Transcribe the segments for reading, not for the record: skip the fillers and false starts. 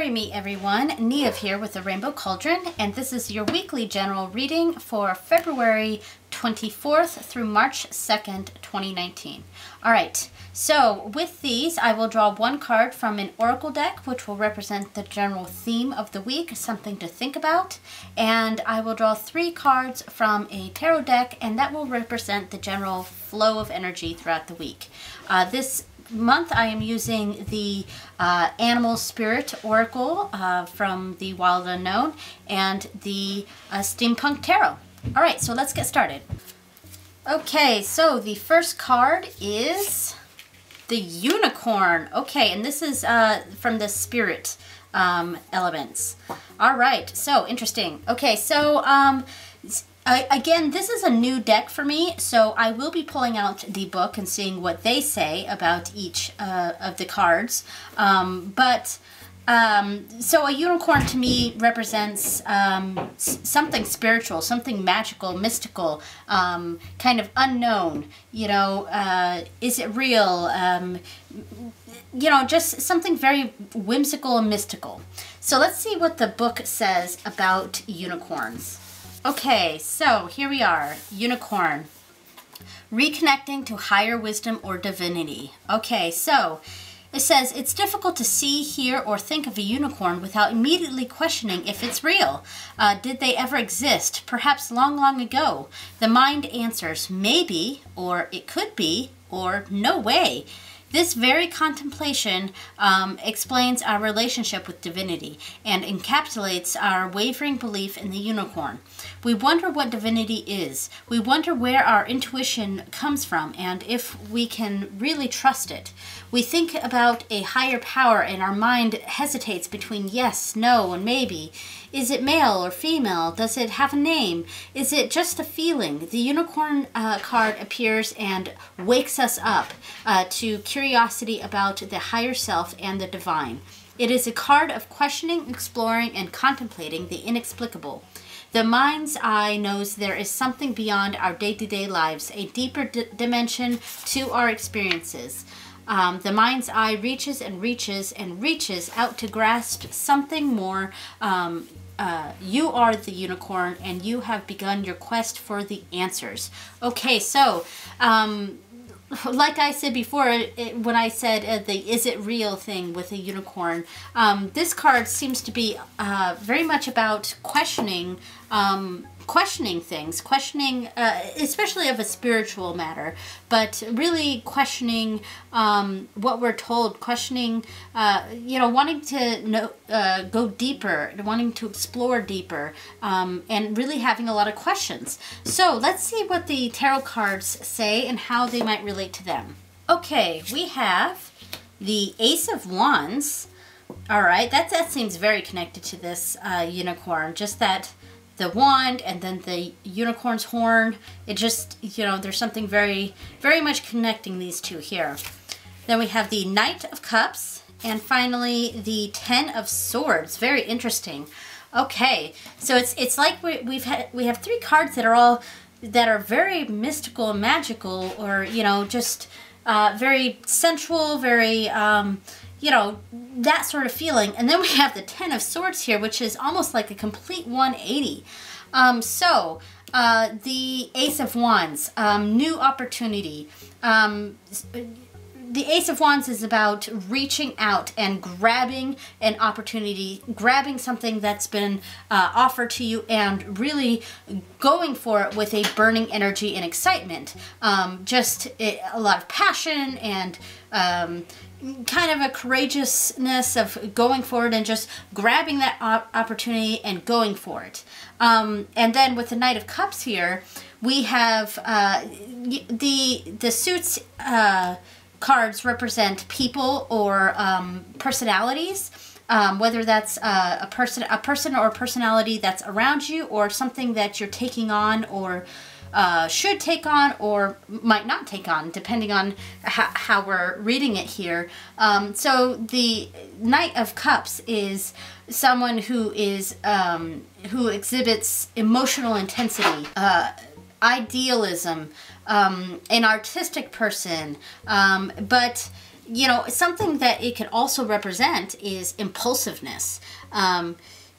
Merry me everyone, Neav here with the Rainbow Cauldron, and this is your weekly general reading for February 24th through March 2nd, 2019. Alright, so with these I will draw one card from an oracle deck which will represent the general theme of the week, something to think about, and I will draw 3 cards from a tarot deck and that will represent the general flow of energy throughout the week. This month I am using the Animal Spirit Oracle from the Wild Unknown and the Steampunk Tarot. Alright, so let's get started. Okay, so the first card is the Unicorn. Okay, and this is from the Spirit elements. Alright, so interesting. Okay, so again, this is a new deck for me, so I will be pulling out the book and seeing what they say about each of the cards. So a unicorn to me represents something spiritual, something magical, mystical, kind of unknown. You know, is it real? You know, just something very whimsical and mystical. So let's see what the book says about unicorns. Okay, so here we are, unicorn, reconnecting to higher wisdom or divinity. Okay, so it says, it's difficult to see, hear, or think of a unicorn without immediately questioning if it's real. Did they ever exist? Perhaps long, long ago. The mind answers, maybe, or it could be, or no way. This very contemplation explains our relationship with divinity and encapsulates our wavering belief in the unicorn. We wonder what divinity is. We wonder where our intuition comes from and if we can really trust it. We think about a higher power and our mind hesitates between yes, no, and maybe. Is it male or female? Does it have a name? Is it just a feeling? The unicorn card appears and wakes us up to curiosity about the higher self and the divine. It is a card of questioning, exploring, and contemplating the inexplicable. The mind's eye knows there is something beyond our day-to-day lives, a deeper dimension to our experiences. The mind's eye reaches and reaches and reaches out to grasp something more. You are the unicorn and you have begun your quest for the answers. Okay, so like I said before, when I said the is it real thing with a unicorn, this card seems to be very much about questioning things, especially of a spiritual matter, but really questioning what we're told, questioning, you know, wanting to know, go deeper, wanting to explore deeper, and really having a lot of questions. So let's see what the tarot cards say and how they might relate to them. Okay, we have the Ace of Wands. All right, that seems very connected to this unicorn, just that the wand and then the unicorn's horn. It just, you know, there's something very, very much connecting these two here. Then we have the Knight of Cups and finally the Ten of Swords. Very interesting. Okay, so it's like we have 3 cards that are very mystical and magical, or you know, just very sensual, very you know, that sort of feeling. And then we have the Ten of Swords here, which is almost like a complete 180. So the Ace of Wands, new opportunity. The Ace of Wands is about reaching out and grabbing an opportunity, grabbing something that's been offered to you and really going for it with a burning energy and excitement. Just a lot of passion and kind of a courageousness of going for it and just grabbing that opportunity and going for it. And then with the Knight of Cups here, we have the suits cards represent people or personalities, whether that's a person or a personality that's around you, or something that you're taking on, or should take on, or might not take on, depending on how we're reading it here. So the Knight of Cups is someone who is who exhibits emotional intensity, idealism, an artistic person, but you know, something that it could also represent is impulsiveness.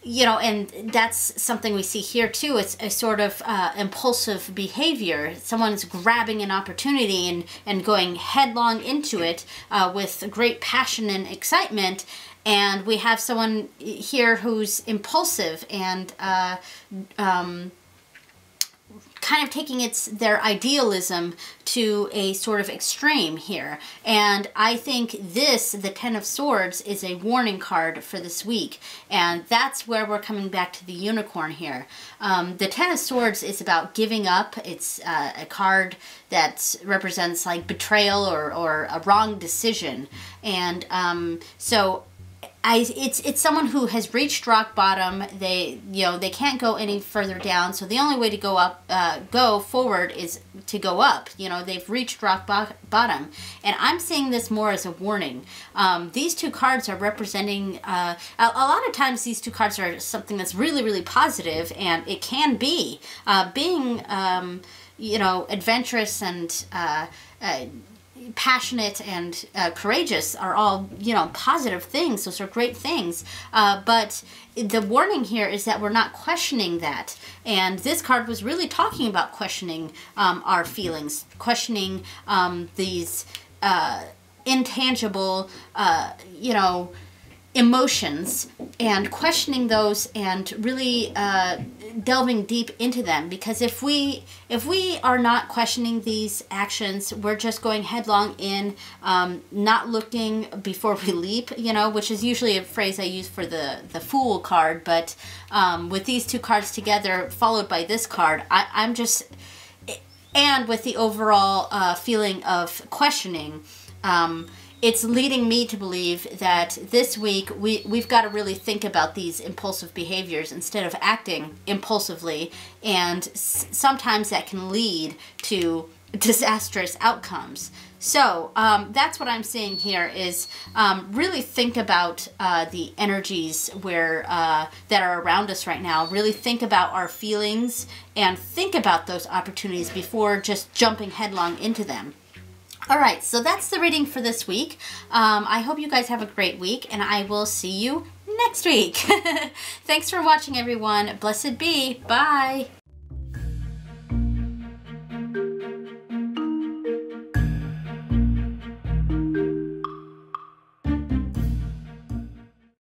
You know, and that's something we see here too. It's a sort of impulsive behavior. Someone's grabbing an opportunity and going headlong into it with great passion and excitement. And we have someone here who's impulsive and kind of taking their idealism to a sort of extreme here. And I think the Ten of Swords, is a warning card for this week. And that's where we're coming back to the unicorn here. The Ten of Swords is about giving up. It's a card that represents like betrayal or a wrong decision. And so it's someone who has reached rock bottom. They can't go any further down. So the only way to go forward is to go up. You know, they've reached rock bottom, and I'm seeing this more as a warning. These two cards are representing. A lot of times, these two cards are something that's really, really positive, and it can be being, you know, adventurous and passionate and courageous are all, you know, positive things. Those are great things. But the warning here is that we're not questioning that. And this card was really talking about questioning our feelings, questioning these intangible, you know, emotions, and questioning those and really delving deep into them. Because if we are not questioning these actions, we're just going headlong in, not looking before we leap, you know, which is usually a phrase I use for the Fool card. But with these two cards together, followed by this card, I'm just, and with the overall feeling of questioning, it's leading me to believe that this week we've got to really think about these impulsive behaviors instead of acting impulsively, and sometimes that can lead to disastrous outcomes. So that's what I'm seeing here is really think about the energies that are around us right now. Really think about our feelings and think about those opportunities before just jumping headlong into them. All right, so that's the reading for this week. I hope you guys have a great week, and I will see you next week. Thanks for watching, everyone. Blessed be. Bye.